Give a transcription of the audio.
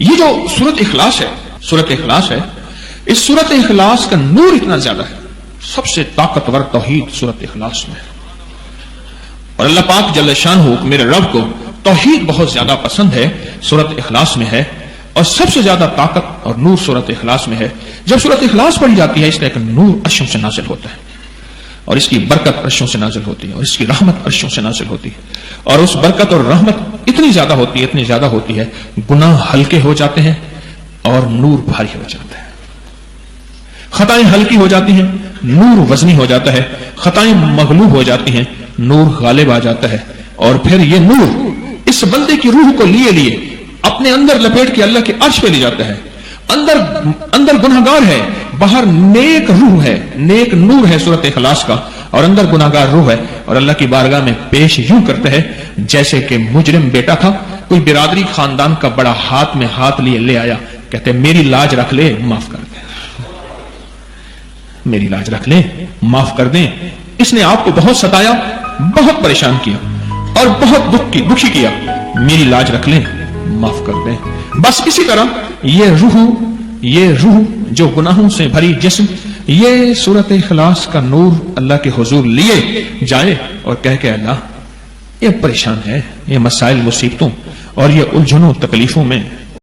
یہ جو سورت اخلاص ہے اس سورت اخلاص کا نور اتنا زیادہ ہے، سب سے طاقتور توحید سورت اخلاص میں ہے، اور اللہ پاک جل شانہ میرے رب کو توحید بہت زیادہ پسند ہے، سورت اخلاص میں ہے، اور سب سے زیادہ طاقت اور نور سورت اخلاص میں ہے۔ جب سورت اخلاص پڑھی جاتی ہے اس کا ایک نور عرشوں سے نازل ہوتا ہے، اور اس کی برکت عرشوں سے نازل ہوتی ہے، اور اس کی رحمت عرشوں سے نازل ہوتی ہے، اور اس برکت اور رحمت اتنی زیادہ ہوتی ہے گناہ ہلکے ہو جاتے ہیں اور نور بھاری ہو جاتا ہے، خطائیں ہلکی ہو جاتی ہیں، نور وزنی ہو جاتا ہے، خطائیں مغلوب ہو جاتی ہیں، نور غالب آ جاتا ہے، اور پھر یہ نور اس بندے کی روح کو لیے اپنے اندر لپیٹ کے اللہ کے عرش پہ لے جاتا ہے۔ اندر گناہگار ہے، باہر نیک روح ہے، نیک نور ہے سورت اخلاص کا، اور اندر گناہگار روح ہے، اور اللہ کی بارگاہ میں پیش یوں کرتا ہے جیسے کہ مجرم بیٹا تھا، کوئی برادری خاندان کا بڑا ہاتھ میں ہاتھ لیے لے آیا، کہتے میری لاج رکھ لے، معاف کر دیں، میری لاج رکھ لیں، معاف کر دیں، اس نے آپ کو بہت ستایا، بہت پریشان کیا اور بہت دکھی کیا، میری لاج رکھ لیں، معاف کر دیں۔ بس اسی طرح یہ روح جو گناہوں سے بھری جسم، یہ سورت اخلاص کا نور اللہ کے حضور لیے جائے اور کہہ کہ اللہ یہ پریشان ہے، یہ مسائل مصیبتوں اور یہ الجھنوں تکلیفوں میں